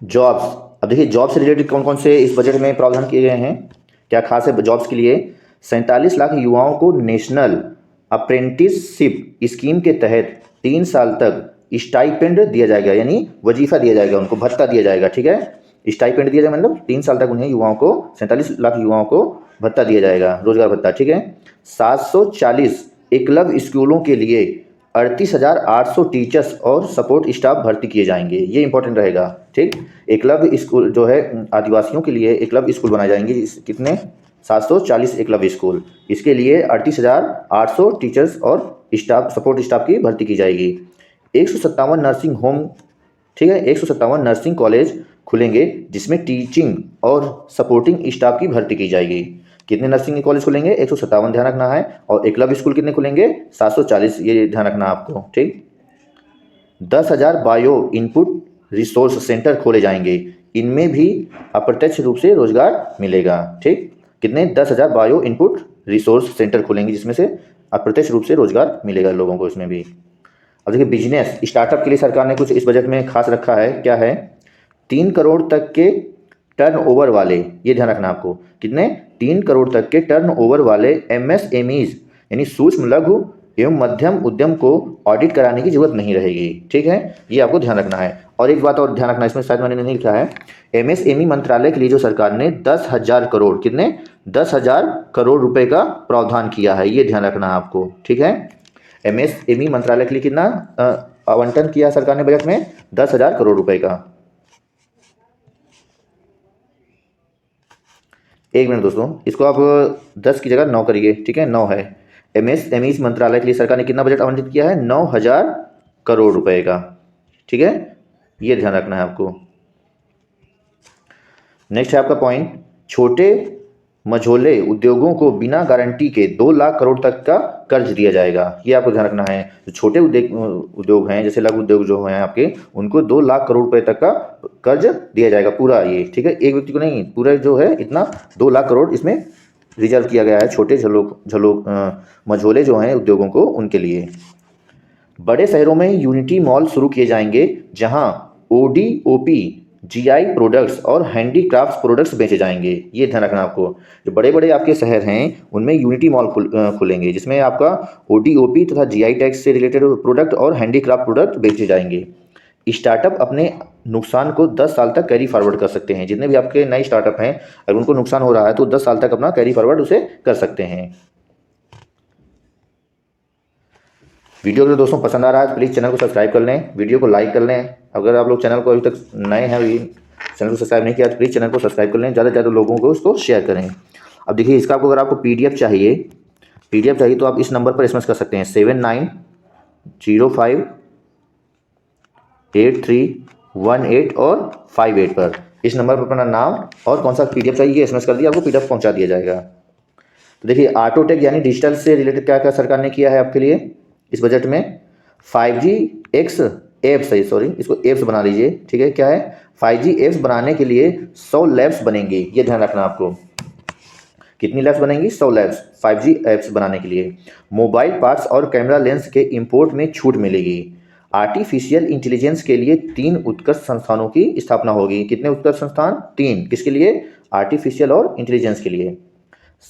Jobs, अब देखिए job से रिलेटेड कौन कौन से इस बजट में प्रावधान किए गए हैं, क्या खास है जॉब्स के लिए। 47 लाख युवाओं को नेशनल अप्रेंटिसशिप स्कीम के तहत 3 साल तक स्टाइपेंड दिया जाएगा, यानी वजीफा दिया जाएगा, उनको भत्ता दिया जाएगा। ठीक है, स्टाइपेंड दिया जाएगा मतलब 3 साल तक उन्हें युवाओं को 47 लाख युवाओं को भत्ता दिया जाएगा, रोजगार भत्ता। ठीक है, 740 एकलव्य स्कूलों के लिए 38,800 टीचर्स और सपोर्ट स्टाफ भर्ती किए जाएंगे, ये इंपॉर्टेंट रहेगा। ठीक, एकलव्य स्कूल जो है आदिवासियों के लिए एकलव्य स्कूल बनाए जाएंगे, कितने 740 एकलव्य स्कूल, इसके लिए 38,800 टीचर्स और स्टाफ सपोर्ट स्टाफ की भर्ती की जाएगी। 157 नर्सिंग होम, ठीक है, 157 नर्सिंग कॉलेज खुलेंगे जिसमें टीचिंग और सपोर्टिंग स्टाफ की भर्ती की जाएगी। कितने नर्सिंग कॉलेज खुलेंगे, 157 ध्यान रखना है, और एकलव्य स्कूल कितने खुलेंगे, 740, ये ध्यान रखना आपको। ठीक, 10,000 बायो इनपुट रिसोर्स सेंटर खोले जाएंगे, इनमें भी अप्रत्यक्ष रूप से रोजगार मिलेगा। ठीक, कितने 10,000 बायो इनपुट रिसोर्स सेंटर खोलेंगे जिसमें से अप्रत्यक्ष रूप से रोजगार मिलेगा लोगों को इसमें भी। अब देखिए बिजनेस स्टार्टअप के लिए सरकार ने कुछ इस बजट में खास रखा है, क्या है, 3 करोड़ तक के टर्नओवर वाले, ये ध्यान रखना आपको, कितने 3 करोड़ तक के टर्नओवर वाले एमएसएमईज यानी सूक्ष्म लघु एवं मध्यम उद्यम को ऑडिट कराने की जरूरत नहीं रहेगी। ठीक है, ये आपको ध्यान रखना है। और एक बात और ध्यान रखना, इसमें शायद मैंने नहीं लिखा है, एमएसएमई मंत्रालय के लिए जो सरकार ने 10,000 करोड़, कितने 10,000 करोड़ रुपए का प्रावधान किया है, ये ध्यान रखना आपको। ठीक है, एमएसएमई मंत्रालय के लिए कितना आवंटन किया सरकार ने बजट में, 10,000 करोड़ रुपए का। एक मिनट दोस्तों, इसको आप 10 की जगह 9 करिए। ठीक है, 9 है। एमएसएमई मंत्रालय के लिए सरकार ने कितना बजट आवंटित किया है, 9,000 करोड़ रुपए का। ठीक है, ये ध्यान रखना है आपको। नेक्स्ट है आपका पॉइंट, छोटे मझोले उद्योगों को बिना गारंटी के 2 लाख करोड़ तक का कर्ज दिया जाएगा, ये आपको ध्यान रखना है। जो छोटे उद्योग हैं, जैसे लघु उद्योग जो हैं आपके, उनको 2 लाख करोड़ रुपए तक का कर्ज दिया जाएगा पूरा, ये ठीक है, एक व्यक्ति को नहीं, पूरा जो है इतना 2 लाख करोड़ इसमें रिजर्व किया गया है छोटे मझोले जो हैं उद्योगों को, उनके लिए। बड़े शहरों में यूनिटी मॉल शुरू किए जाएंगे जहां ओडीओपी जीआई प्रोडक्ट्स और हैंडीक्राफ्ट्स प्रोडक्ट्स बेचे जाएंगे, ये ध्यान रखना आपको। जो बड़े बड़े आपके शहर हैं उनमें यूनिटी मॉल खुलेंगे जिसमें आपका ओडीओपी तथा जीआई टैक्स से रिलेटेड प्रोडक्ट और हैंडीक्राफ्ट प्रोडक्ट बेचे जाएंगे। स्टार्टअप अपने नुकसान को 10 साल तक कैरी फॉरवर्ड कर सकते हैं, जितने भी आपके नए स्टार्टअप हैं अगर उनको नुकसान हो रहा है तो 10 साल तक अपना कैरी फॉरवर्ड उसे कर सकते हैं। वीडियो अगर दोस्तों पसंद आ रहा है तो प्लीज़ चैनल को सब्सक्राइब कर लें, वीडियो को लाइक कर लें। अगर आप लोग चैनल को अभी तक नए हैं, अभी चैनल को सब्सक्राइब नहीं किया तो प्लीज़ चैनल को सब्सक्राइब कर लें, ज़्यादा से ज़्यादा लोगों को उसको शेयर करें। अब देखिए इसका आपको अगर आपको पीडीएफ चाहिए तो आप इस नंबर पर एसएमएस कर सकते हैं 79058318 और 58 पर। इस नंबर पर अपना नाम और कौन सा पीडीएफ चाहिए एसएमएस कर दिया, आपको पीडीएफ पहुंचा दिया जाएगा। तो देखिए ऑटोटेक यानी डिजिटल से रिलेटेड क्या क्या सरकार ने किया है आपके लिए इस बजट में। 5G एक्स एप्स है, सॉरी इसको एप्स बना लीजिए। ठीक है, क्या है, 5G एप्स बनाने के लिए 100 लैब्स बनेंगी, ये ध्यान रखना आपको। कितनी लैब्स बनेंगी, 100 लैब्स 5G एप्स बनाने के लिए। मोबाइल पार्ट्स और कैमरा लेंस के इंपोर्ट में छूट मिलेगी। आर्टिफिशियल इंटेलिजेंस के लिए 3 उत्कृष्ट संस्थानों की स्थापना होगी। कितने उत्कृष्ट संस्थान, 3, किसके लिए, आर्टिफिशियल और इंटेलिजेंस के लिए।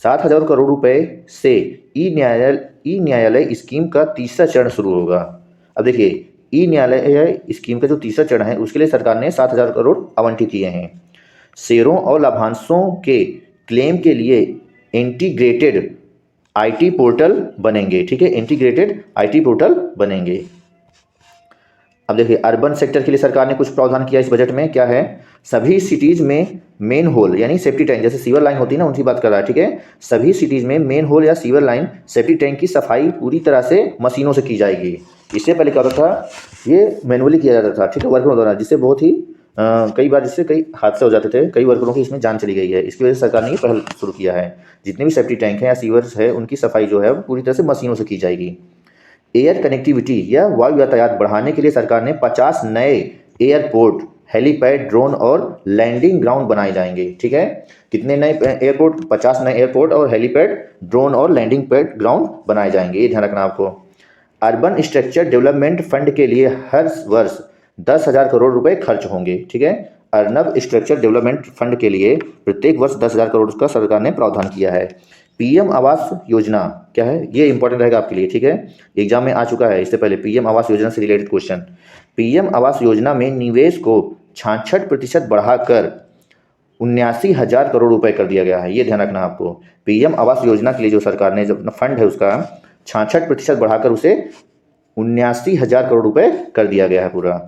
7,000 करोड़ रुपए से ई न्यायालय स्कीम का तीसरा चरण शुरू होगा। अब देखिए ई न्यायालय स्कीम का जो तीसरा चरण है उसके लिए सरकार ने 7,000 करोड़ आवंटित किए हैं। शेयरों और लाभांशों के क्लेम के लिए इंटीग्रेटेड आईटी पोर्टल बनेंगे। ठीक है, इंटीग्रेटेड आईटी पोर्टल बनेंगे। अब देखिए अर्बन सेक्टर के लिए सरकार ने कुछ प्रावधान किया इस बजट में, क्या है, सभी सिटीज में मेन होल यानी सेफ्टी टैंक, जैसे सीवर लाइन होती है ना उनकी बात कर रहा है। ठीक है, सभी सिटीज में मेन होल या सीवर लाइन सेफ्टी टैंक की सफाई पूरी तरह से मशीनों से की जाएगी। इससे पहले क्या होता था, ये मैनुअली किया जाता था। ठीक है, वर्करों द्वारा, जिससे बहुत ही कई बार जिससे कई हादसे हो जाते थे, कई वर्करों की इसमें जान चली गई है। इसकी वजह से सरकार ने ये पहल शुरू किया है, जितने भी सेफ्टी टैंक हैं या सीवर्स है उनकी सफाई जो है पूरी तरह से मशीनों से की जाएगी। एयर कनेक्टिविटी या वायु यातायात बढ़ाने के लिए सरकार ने 50 नए एयरपोर्ट, हेलीपैड, ड्रोन और लैंडिंग ग्राउंड बनाए जाएंगे। ठीक है, कितने नए एयरपोर्ट, 50 नए एयरपोर्ट और हेलीपैड, ड्रोन और लैंडिंग पैड ग्राउंड बनाए जाएंगे, ये ध्यान रखना आपको। अर्बन स्ट्रक्चर डेवलपमेंट फंड के लिए हर वर्ष 10,000 करोड़ रुपए खर्च होंगे। ठीक है, अर्नब स्ट्रक्चर डेवलपमेंट फंड के लिए प्रत्येक वर्ष 10,000 करोड़ का सरकार ने प्रावधान किया है। पीएम आवास योजना क्या है, ये इंपॉर्टेंट रहेगा आपके लिए, ठीक है, एग्जाम में आ चुका है इससे पहले पीएम आवास योजना से related question. PM Awas Yojana में निवेश को 66% बढ़ाकर 79,000 करोड़ रुपए कर दिया गया है, ये ध्यान रखना आपको। पीएम आवास योजना के लिए जो सरकार ने जो अपना फंड है उसका 66% बढ़ाकर उसे 79,000 करोड़ रुपए कर दिया गया है पूरा।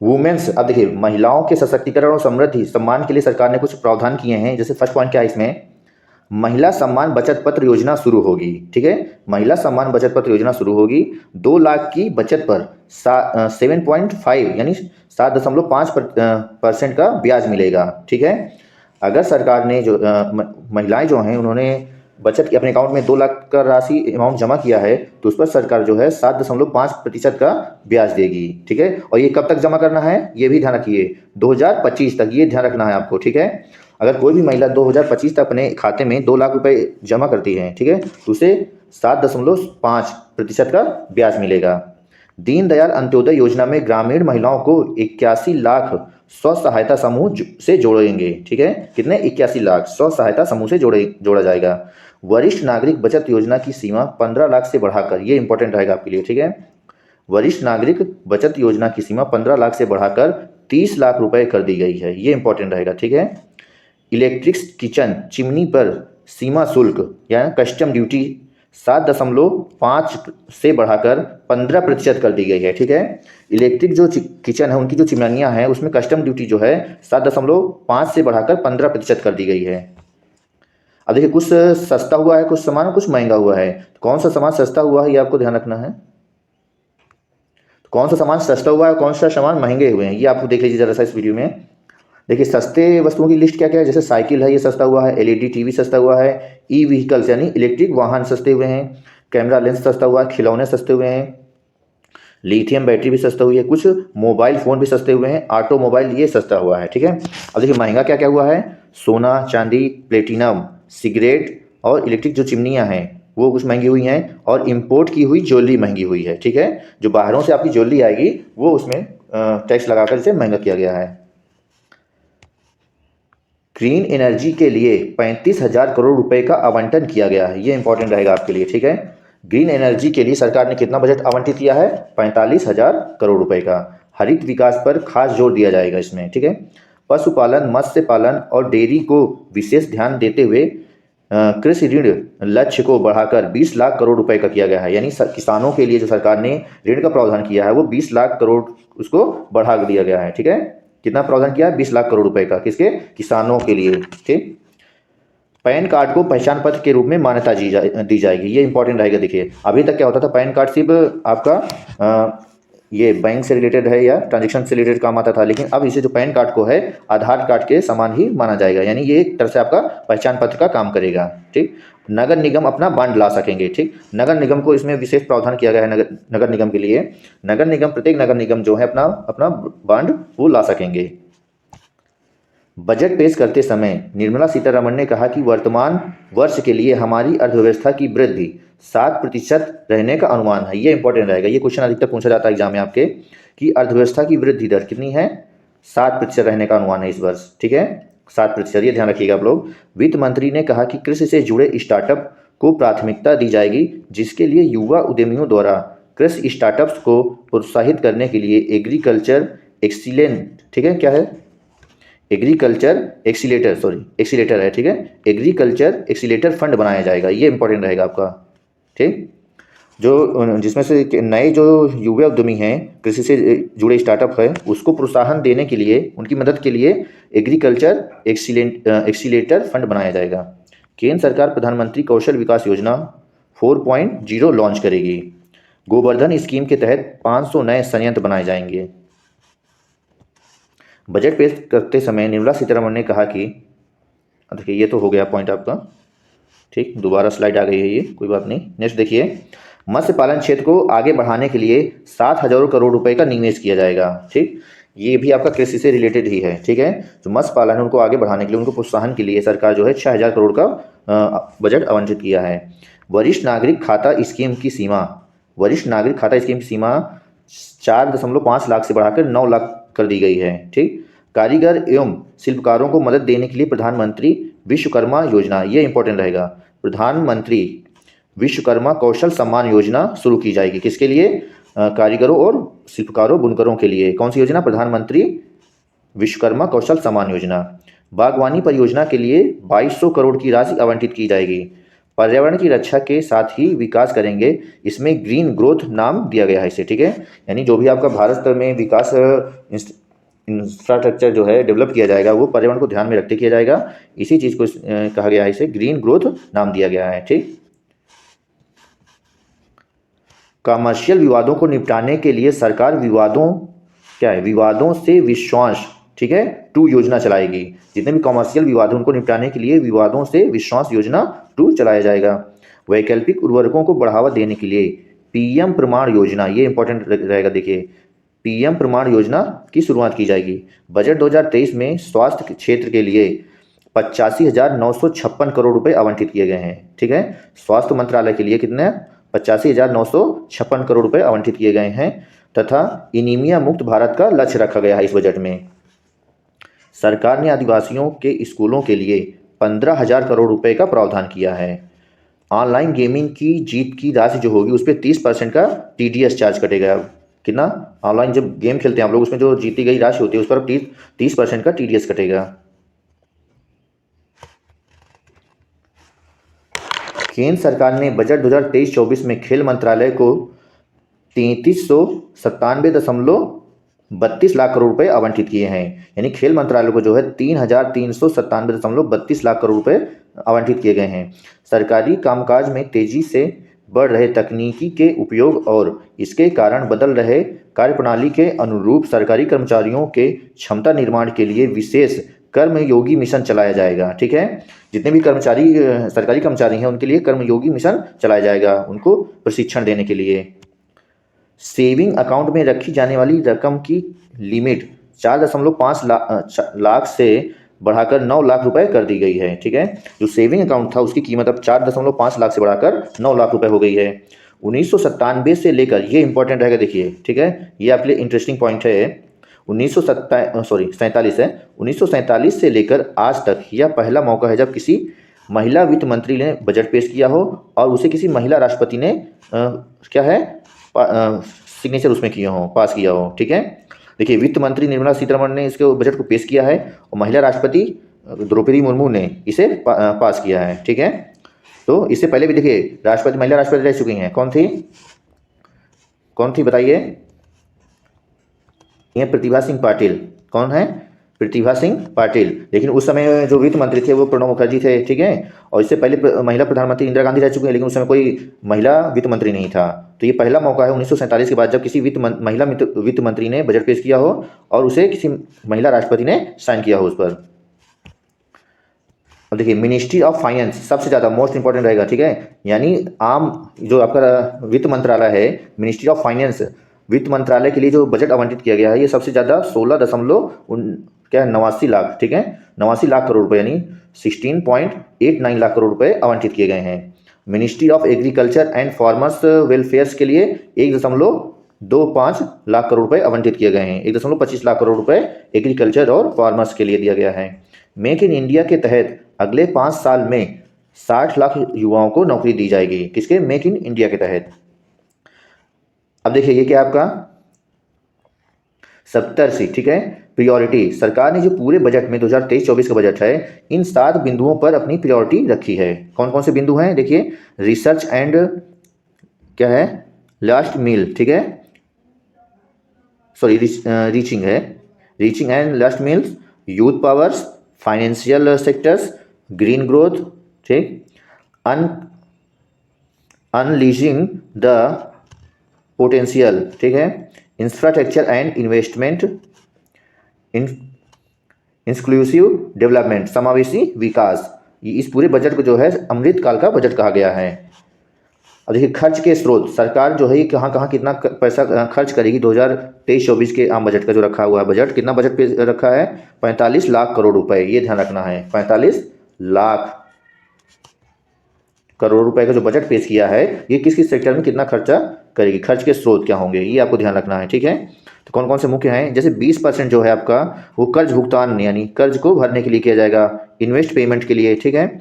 वुमेन्स, अब देखिए महिलाओं के सशक्तिकरण और समृद्धि सम्मान के लिए सरकार ने कुछ प्रावधान किए हैं। जैसे फर्स्ट पॉइंट क्या है इसमें, महिला सम्मान बचत पत्र योजना शुरू होगी, ठीक है, महिला सम्मान बचत पत्र योजना शुरू होगी। 2 लाख की बचत पर 7.5 यानी 7.5% का ब्याज मिलेगा, ठीक है। अगर सरकार ने जो महिलाएं जो हैं उन्होंने बचत की अपने अकाउंट में 2 लाख का राशि अमाउंट जमा किया है तो उस पर सरकार जो है 7.5% का ब्याज देगी, ठीक है। और ये कब तक जमा करना है ये भी ध्यान रखिए, 2025 तक, ये ध्यान रखना है आपको, ठीक है। अगर कोई भी महिला 2025 तक अपने खाते में 2 लाख रुपए जमा करती है, ठीक है, तो उसे 7.5% का ब्याज मिलेगा। दीनदयाल अंत्योदय योजना में ग्रामीण महिलाओं को 81 लाख स्व सहायता समूह से जोड़ेंगे, ठीक है, कितने, 81 लाख स्व सहायता समूह से जोड़ा जाएगा। वरिष्ठ नागरिक बचत योजना की सीमा 15 लाख से बढ़ाकर, ये इंपॉर्टेंट रहेगा आपके लिए, ठीक है, वरिष्ठ नागरिक बचत योजना की सीमा 15 लाख से बढ़ाकर 30 लाख रुपए कर दी गई है, ये इंपॉर्टेंट रहेगा, ठीक है। इलेक्ट्रिक किचन चिमनी पर सीमा शुल्क या कस्टम ड्यूटी 7.5 से बढ़ाकर 15% कर दी गई है, ठीक है। इलेक्ट्रिक जो किचन है उनकी जो चिमनियाँ हैं उसमें कस्टम ड्यूटी जो है 7.5 से बढ़ाकर 15% कर दी गई है। अब देखिए कुछ सस्ता हुआ है, कुछ सामान कुछ महंगा हुआ है, तो कौन सा सामान सस्ता हुआ है ये आपको ध्यान रखना है। तो कौन सा सामान सस्ता हुआ है, कौन सा सामान महंगे हुए हैं, ये आपको देख लीजिए जरा सा इस वीडियो में। देखिए सस्ते वस्तुओं की लिस्ट क्या क्या है, जैसे साइकिल है ये सस्ता हुआ है, एलईडी टीवी सस्ता हुआ है, ई व्हीकल्स यानी इलेक्ट्रिक वाहन सस्ते हुए हैं, कैमरा लेंस सस्ता हुआ है, खिलौने सस्ते हुए हैं, लिथियम बैटरी भी सस्ता हुई है, कुछ मोबाइल फ़ोन भी सस्ते हुए हैं, ऑटोमोबाइल ये सस्ता हुआ है, ठीक है। अब देखिए महंगा क्या क्या हुआ है, सोना चांदी प्लेटिनम सिगरेट और इलेक्ट्रिक जो चिमनियाँ हैं वो कुछ महंगी हुई हैं, और इम्पोर्ट की हुई ज्वेलरी महंगी हुई है, ठीक है। जो बाहरों से आपकी ज्वेलरी आएगी वो उसमें टैक्स लगाकर इसे महंगा किया गया है। ग्रीन एनर्जी के लिए 35,000 करोड़ रुपए का आवंटन किया गया है, ये इंपॉर्टेंट रहेगा आपके लिए, ठीक है। ग्रीन एनर्जी के लिए सरकार ने कितना बजट आवंटित किया है, 45,000 करोड़ रुपए का। हरित विकास पर खास जोर दिया जाएगा इसमें, ठीक है। पशुपालन मत्स्य पालन और डेयरी को विशेष ध्यान देते हुए कृषि ऋण लक्ष्य को बढ़ाकर 20 लाख करोड़ रुपए का किया गया है, यानी किसानों के लिए जो सरकार ने ऋण का प्रावधान किया है वो 20 लाख करोड़ उसको बढ़ा दिया गया है, ठीक है। कितना प्रावधान किया है, 20 लाख करोड़ रुपए का, किसके, किसानों के लिए, ठीक। पैन कार्ड को पहचान पत्र के रूप में मान्यता दी जाएगी, ये इंपॉर्टेंट रहेगा। देखिए अभी तक क्या होता था, पैन कार्ड सिर्फ आपका ये बैंक से रिलेटेड है या ट्रांजेक्शन से रिलेटेड काम आता था, लेकिन अब इसे जो पैन कार्ड को है आधार कार्ड के समान ही माना जाएगा, यानी ये एक तरह से आपका पहचान पत्र का काम करेगा, ठीक। नगर निगम अपना बांड ला सकेंगे, ठीक, नगर निगम को इसमें विशेष प्रावधान किया गया है। नगर निगम के लिए नगर निगम प्रत्येक नगर निगम जो है अपना बांड वो ला सकेंगे। बजट पेश करते समय निर्मला सीतारमण ने कहा कि वर्तमान वर्ष के लिए हमारी अर्थव्यवस्था की वृद्धि 7% रहने का अनुमान है, ये इंपॉर्टेंट रहेगा। ये क्वेश्चन अधिकतर पूछा जाता है एग्जाम में आपके कि अर्थव्यवस्था की वृद्धि दर कितनी है, 7% रहने का अनुमान है इस वर्ष, ठीक है, 7%, ये ध्यान रखिएगा आप लोग। वित्त मंत्री ने कहा कि कृषि से जुड़े स्टार्टअप को प्राथमिकता दी जाएगी, जिसके लिए युवा उद्यमियों द्वारा कृषि स्टार्टअप्स को प्रोत्साहित करने के लिए एग्रीकल्चर एक्सीलेंट, ठीक है, क्या है, एग्रीकल्चर एक्सीलेटर है, ठीक है, एग्रीकल्चर एक्सीलेटर फंड बनाया जाएगा, ये इंपॉर्टेंट रहेगा आपका, ठीक। जो जिसमें से नए जो युवा उद्यमी हैं कृषि से जुड़े स्टार्टअप है उसको प्रोत्साहन देने के लिए, उनकी मदद के लिए एग्रीकल्चर एक्सीलेटर फंड बनाया जाएगा। केंद्र सरकार प्रधानमंत्री कौशल विकास योजना 4.0 लॉन्च करेगी। गोवर्धन स्कीम के तहत 500 नए संयंत्र बनाए जाएंगे। बजट पेश करते समय निर्मला सीतारमण ने कहा कि, देखिए ये तो हो गया पॉइंट आपका, ठीक, दोबारा स्लाइड आ गई है ये, कोई बात नहीं। नेक्स्ट देखिए, मत्स्य पालन क्षेत्र को आगे बढ़ाने के लिए 7,000 करोड़ रुपए का निवेश किया जाएगा, ठीक, ये भी आपका कृषि से रिलेटेड ही है, ठीक है। जो मत्स्य पालन है उनको आगे बढ़ाने के लिए, उनको प्रोत्साहन के लिए सरकार जो है 6,000 करोड़ का बजट आवंटित किया है। वरिष्ठ नागरिक खाता स्कीम की सीमा 4.5 लाख से बढ़ाकर 9 लाख कर दी गई है। ठीक, कारीगर एवं शिल्पकारों को मदद देने के लिए प्रधानमंत्री विश्वकर्मा योजना, ये इंपॉर्टेंट रहेगा, प्रधानमंत्री विश्वकर्मा कौशल सम्मान योजना शुरू की जाएगी। किसके लिए? कारीगरों और शिल्पकारों बुनकरों के लिए। कौन सी योजना? प्रधानमंत्री विश्वकर्मा कौशल सम्मान योजना। बागवानी परियोजना के लिए 2200 करोड़ की राशि आवंटित की जाएगी। पर्यावरण की रक्षा के साथ ही विकास करेंगे, इसमें ग्रीन ग्रोथ नाम दिया गया है इसे। ठीक है, यानी जो भी आपका भारत में विकास इंफ्रास्ट्रक्चर जो है डेवलप किया जाएगा वो पर्यावरण को ध्यान में रखते किया जाएगा। इसी चीज़ को कहा गया है, इसे ग्रीन ग्रोथ नाम दिया गया है। ठीक, कमर्शियल विवादों को निपटाने के लिए सरकार विवादों से विश्वास, ठीक है, 2 योजना चलाएगी। जितने भी कमर्शियल विवाद उनको निपटाने के लिए विवादों से विश्वास योजना 2 चलाया जाएगा। वैकल्पिक उर्वरकों को बढ़ावा देने के लिए पीएम प्रमाण योजना, ये इंपॉर्टेंट रहेगा। देखिए, पीएम प्रमाण योजना की शुरुआत की जाएगी। बजट 2023 में स्वास्थ्य क्षेत्र के लिए 85,956 करोड़ रुपए आवंटित किए गए हैं। ठीक है, स्वास्थ्य मंत्रालय के लिए कितने? 85,956 करोड़ रुपए आवंटित किए गए हैं तथा एनीमिया मुक्त भारत का लक्ष्य रखा गया है इस बजट में। सरकार ने आदिवासियों के स्कूलों के लिए 15,000 करोड़ रुपए का प्रावधान किया है। ऑनलाइन गेमिंग की जीत की राशि जो होगी उस पर 30% का TDS चार्ज कटेगा। कितना? ऑनलाइन जब गेम खेलते हैं आप लोग, उसमें जो जीती गई राशि होती है उस पर 30% का TDS कटेगा। केंद्र सरकार ने बजट 2023-24 में खेल मंत्रालय को 3397.32 लाख करोड़ रुपए आवंटित किए हैं। यानी खेल मंत्रालय को जो है 3397.32 लाख करोड़ रुपए आवंटित किए गए हैं। सरकारी कामकाज में तेजी से बढ़ रहे तकनीकी के उपयोग और इसके कारण बदल रहे कार्यप्रणाली के अनुरूप सरकारी कर्मचारियों के क्षमता निर्माण के लिए विशेष कर्मयोगी मिशन चलाया जाएगा। ठीक है, जितने भी सरकारी कर्मचारी हैं उनके लिए कर्मयोगी मिशन चलाया जाएगा, उनको प्रशिक्षण देने के लिए। सेविंग अकाउंट में रखी जाने वाली रकम की लिमिट 4.5 लाख से बढ़ाकर 9 लाख रुपए कर दी गई है। ठीक है, जो सेविंग अकाउंट था उसकी कीमत अब 4.5 लाख से बढ़ाकर 9 लाख रुपए हो गई है। 1997 से लेकर, ये इंपॉर्टेंट रहेगा, देखिए, ठीक है, ये आपके लिए इंटरेस्टिंग पॉइंट है। 1947 से लेकर आज तक यह पहला मौका है जब किसी महिला वित्त मंत्री ने बजट पेश किया हो और उसे किसी महिला राष्ट्रपति ने सिग्नेचर उसमें किया हो, पास किया हो। ठीक है, देखिए, वित्त मंत्री निर्मला सीतारमण ने इसके बजट को पेश किया है और महिला राष्ट्रपति द्रौपदी मुर्मू ने इसे पास किया है। ठीक है, तो इससे पहले भी देखिए महिला राष्ट्रपति रह चुकी हैं। कौन थी बताइए? ये प्रतिभा सिंह पाटिल। कौन है? प्रतिभा सिंह पाटिल। लेकिन उस समय जो वित्त मंत्री थे वो प्रणब मुखर्जी थे। ठीक है, और इससे पहले महिला प्रधानमंत्री इंदिरा गांधी रह चुकी हैं, लेकिन उस समय कोई महिला वित्त मंत्री नहीं था। तो ये पहला मौका है 1947 के बाद जब किसी महिला वित्त मंत्री ने बजट पेश किया हो और उसे किसी महिला राष्ट्रपति ने साइन किया हो उस पर। अब देखिए, मिनिस्ट्री ऑफ फाइनेंस सबसे ज़्यादा मोस्ट इंपॉर्टेंट रहेगा। ठीक है, यानी आम जो आपका वित्त मंत्रालय है, मिनिस्ट्री ऑफ फाइनेंस, वित्त मंत्रालय के लिए जो बजट आवंटित किया गया है ये सबसे ज़्यादा 16.89 लाख, ठीक है, 89 लाख करोड़ रुपए, यानी 16.89 लाख करोड़ रुपए आवंटित किए गए हैं। Ministry of agriculture and farmers welfares के लिए 1.25 लाख करोड़ रुपए आवंटित किए गए हैं। 1.25 लाख करोड़ रुपए एग्रीकल्चर और फार्मर्स के लिए दिया गया है। मेक इन इंडिया के तहत अगले 5 साल में 60 लाख युवाओं को नौकरी दी जाएगी। किसके? मेक इन इंडिया के तहत। अब देखिए, ये क्या आपका 70 ठीक है, प्रियोरिटी। सरकार ने जो पूरे बजट में 2023-24 का बजट है, इन 7 बिंदुओं पर अपनी प्रियोरिटी रखी है। कौन कौन से बिंदु हैं? देखिए, रिसर्च एंड क्या है, लास्ट मील, ठीक है, sorry, reaching and last meals, youth powers, financial sectors, green growth, ठीक, अनलीजिंग द पोटेंशियल, ठीक है, infrastructure and investment, inclusive development, समावेशी विकास। इस पूरे बजट को जो है अमृतकाल का बजट कहा गया है। अब देखिए, खर्च के स्रोत, सरकार जो है कहाँ कहाँ कितना पैसा खर्च करेगी। 2023-24 के आम बजट का जो रखा हुआ है बजट, कितना बजट पे रखा है? 45 लाख करोड़ रुपए, ये ध्यान रखना है, 45 लाख करोड़ रुपए का जो बजट पेश किया है ये किस किस सेक्टर में कितना खर्चा करेगी, खर्च के स्रोत क्या होंगे, ये आपको ध्यान रखना है। ठीक है, तो कौन कौन से मुख्य हैं, जैसे 20% जो है आपका वो कर्ज भुगतान यानी कर्ज को भरने के लिए किया जाएगा, इन्वेस्ट पेमेंट के लिए। ठीक है,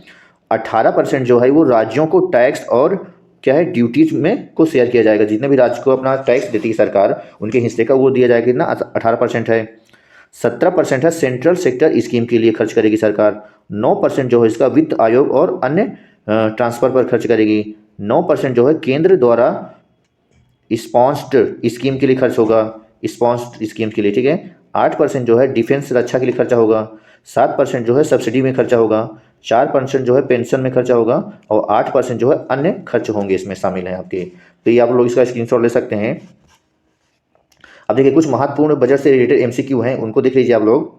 18% जो है वो राज्यों को टैक्स और क्या है ड्यूटीज में को शेयर किया जाएगा, जितने भी राज्य को अपना टैक्स देती है सरकार उनके हिस्से का वो दिया जाएगा, कितना 18% है। 17% है सेंट्रल सेक्टर स्कीम के लिए खर्च करेगी सरकार। 9% जो है इसका वित्त आयोग और अन्य ट्रांसफर पर खर्च करेगी। 9% जो है केंद्र द्वारा स्पॉन्स्ड स्कीम के लिए खर्च होगा, स्पॉन्स्ड स्कीम के लिए। ठीक है, 8% जो है डिफेंस रक्षा के लिए खर्चा होगा। 7% जो है सब्सिडी में खर्चा होगा। 4% जो है पेंशन में खर्चा होगा और 8% जो है अन्य खर्च होंगे इसमें शामिल हैं आपके। तो ये आप लोग इसका स्क्रीनशॉट ले सकते हैं। अब देखिए कुछ महत्वपूर्ण बजट से रिलेटेड एमसीक्यू हैं, उनको देख लीजिए आप लोग।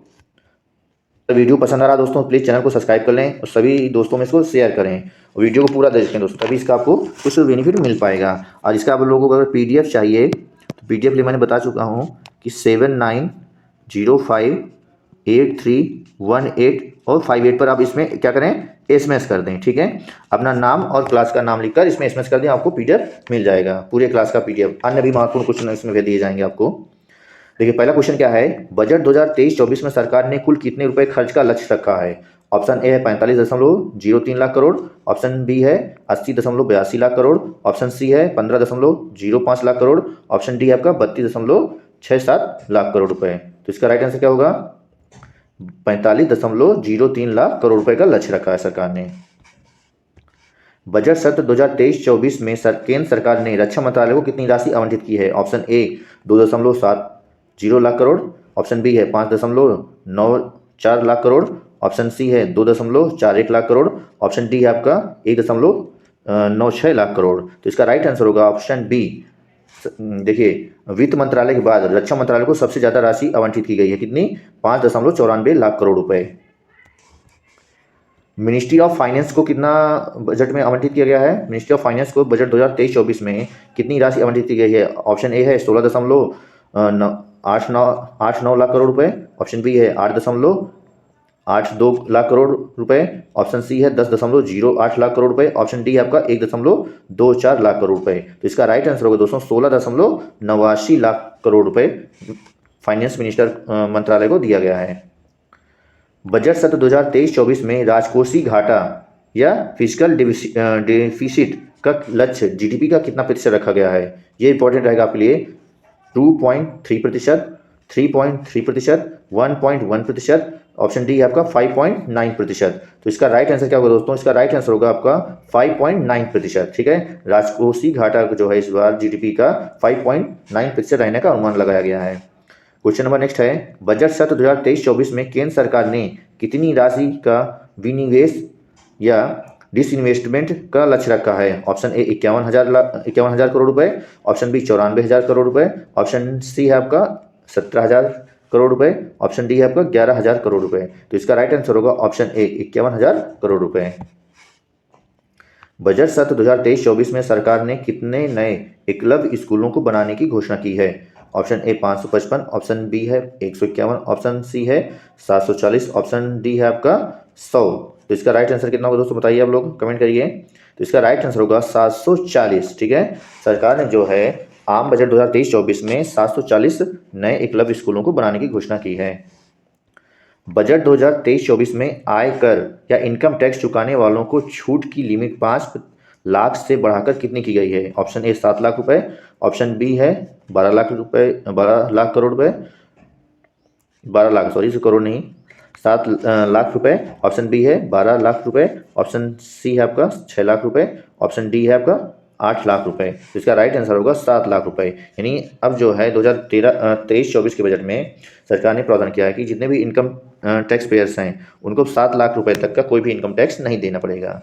वीडियो पसंद आ रहा दोस्तों प्लीज़ चैनल को सब्सक्राइब कर लें और सभी दोस्तों में इसको शेयर करें और वीडियो को पूरा देखें दोस्तों, तभी इसका आपको कुछ बेनिफिट मिल पाएगा। और इसका आप लोगों को अगर PDF चाहिए तो PDF लिए मैंने बता चुका हूँ कि 79058318 और 58 पर आप इसमें क्या करें SMS कर दें। ठीक है, अपना नाम और क्लास का नाम लिखकर इसमें SMS कर दें, आपको PDF मिल जाएगा, पूरे क्लास का PDF। अन्य भी महत्वपूर्ण क्वेश्चन इसमें भेज दिए जाएंगे आपको। देखिए पहला क्वेश्चन क्या है, बजट 2023-24 में सरकार ने कुल कितने रुपए खर्च का लक्ष्य रखा है। ऑप्शन ए है 45.03 लाख करोड़, ऑप्शन बी है 80.82 लाख करोड़, ऑप्शन सी है 15.05 लाख करोड़, ऑप्शन डी है आपका 32.67 लाख करोड़ रुपए। तो इसका राइट आंसर क्या होगा, 45.03 लाख करोड़ रुपए का लक्ष्य रखा है सरकार ने। बजट सत्र 2023-24 में केंद्र सरकार ने रक्षा मंत्रालय को कितनी राशि आवंटित की है। Option A 2.70 lakh crore, option B है 5.94 लाख करोड़, ऑप्शन सी है 2.41 लाख करोड़, ऑप्शन डी है आपका 1.96 लाख करोड़। तो इसका राइट आंसर होगा ऑप्शन बी। देखिए वित्त मंत्रालय के बाद रक्षा मंत्रालय को सबसे ज्यादा राशि आवंटित की गई है, कितनी, 5.94 लाख करोड़ रुपए। मिनिस्ट्री ऑफ फाइनेंस को कितना बजट में आवंटित किया गया है, मिनिस्ट्री ऑफ फाइनेंस को बजट 2023-24 में कितनी राशि आवंटित की गई है। ऑप्शन ए है 16.89 लाख करोड़ रुपए, ऑप्शन बी है 8.82 लाख करोड़ रुपए, ऑप्शन सी है 10.08 लाख करोड़ रुपए, ऑप्शन डी है आपका 1.24 लाख करोड़ रुपए। तो इसका राइट आंसर होगा दोस्तों 16.89 लाख करोड़ रुपए फाइनेंस मिनिस्टर मंत्रालय को दिया गया है। बजट सत्र 2023-24 में राजकोषीय घाटा या फिस्कल डेफिसिट का लक्ष्य GDP का कितना प्रतिशत रखा गया है। ये इंपॉर्टेंट रहेगा आपके लिए। 2.3%, 3.3%, 1.1%, ऑप्शन डी है आपका 5.9%। तो इसका राइट आंसर क्या होगा दोस्तों, इसका राइट आंसर होगा आपका 5.9%। ठीक है, राजकोषीय घाटा जो है इस बार GDP का 5.9% रहने का अनुमान लगाया गया है। क्वेश्चन नंबर नेक्स्ट है, बजट सत्र 2023-24 में केंद्र सरकार ने कितनी राशि का विनिवेश या डिसइन्वेस्टमेंट का लक्ष्य रखा है। ऑप्शन ए 51,000 करोड़ रुपए, ऑप्शन बी 94,000 करोड़ रुपए, ऑप्शन सी है आपका 17,000 करोड़ रुपए, ऑप्शन डी है आपका 11,000 करोड़ रुपए। तो इसका राइट आंसर होगा ऑप्शन ए 51,000 करोड़ रुपए। बजट सत्र 2023-24 में सरकार ने कितने नए एकलव्य स्कूलों को बनाने की घोषणा की है। ऑप्शन ए 555, ऑप्शन बी है 151, ऑप्शन सी है 740, ऑप्शन डी है आपका 100। तो इसका राइट आंसर कितना होगा दोस्तों बताइए आप लोग कमेंट करिए। तो इसका राइट आंसर होगा 740। ठीक है, सरकार ने जो है आम बजट 2023-24 में 740 नए एकलव्य स्कूलों को बनाने की घोषणा की है। बजट 2023-24 में आयकर या इनकम टैक्स चुकाने वालों को छूट की लिमिट 5 लाख से बढ़ाकर कितनी की गई है। ऑप्शन ए 7 लाख रुपए, ऑप्शन बी है 12 लाख रुपए, 12 लाख करोड़ रुपए, 12 लाख सॉरी करोड़ नहीं 7 लाख रुपए, ऑप्शन बी है 12 लाख रुपए, ऑप्शन सी है आपका 6 लाख रुपए, ऑप्शन डी है आपका 8 लाख रुपए। तो इसका राइट आंसर होगा 7 लाख रुपए। यानी अब जो है 2023-24 के बजट में सरकार ने प्रावधान किया है कि जितने भी इनकम टैक्स पेयर्स हैं उनको 7 लाख रुपए तक का कोई भी इनकम टैक्स नहीं देना पड़ेगा।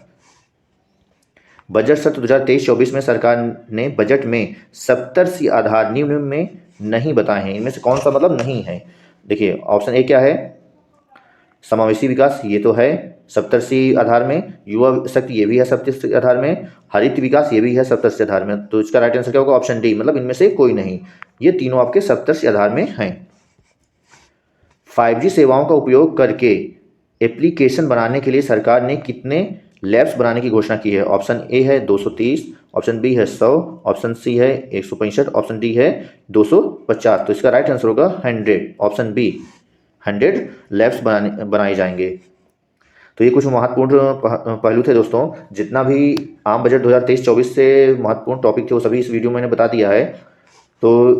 बजट सत्र 2023-24 में सरकार ने बजट में सप्तर्षि आधार निम्न में नहीं बताए हैं, इनमें से कौन सा मतलब नहीं है। देखिए ऑप्शन ए क्या है, समावेशी विकास, ये तो है सप्तर्षि आधार में, युवा शक्ति ये भी है सप्तर्षि आधार में, हरित विकास ये भी है सप्तर्षि आधार में। तो इसका राइट आंसर क्या होगा ऑप्शन डी, मतलब इनमें से कोई नहीं, ये तीनों आपके सप्तर्षि आधार में हैं। 5G सेवाओं का उपयोग करके एप्लीकेशन बनाने के लिए सरकार ने कितने लैब्स बनाने की घोषणा की है? ऑप्शन ए है 230, ऑप्शन बी है 100, ऑप्शन सी है 165, ऑप्शन डी है 250। तो इसका राइट आंसर होगा 100, ऑप्शन बी 100 लैब्स बनाए जाएंगे। तो ये कुछ महत्वपूर्ण पहलू थे दोस्तों। जितना भी आम बजट 2023-24 से महत्वपूर्ण टॉपिक थे वो सभी इस वीडियो में मैंने बता दिया है। तो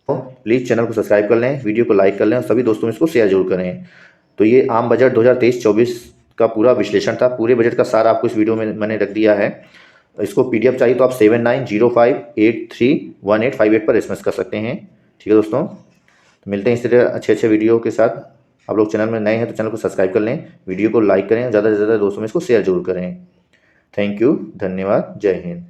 प्लीज़ चैनल को सब्सक्राइब कर लें, वीडियो को लाइक कर लें और सभी दोस्तों में इसको शेयर जरूर करें। तो ये आम बजट 2023-24 का पूरा विश्लेषण था। पूरे बजट का सार आपको इस वीडियो में मैंने रख दिया है। इसको पीडीएफ चाहिए तो आप 7905831858 पर एसएमएस कर सकते हैं। ठीक है दोस्तों, तो मिलते हैं इस तरह अच्छे अच्छे वीडियो के साथ। आप लोग चैनल में नए हैं तो चैनल को सब्सक्राइब कर लें, वीडियो को लाइक करें, ज़्यादा से ज़्यादा दोस्तों में इसको शेयर जरूर करें। थैंक यू, धन्यवाद, जय हिंद।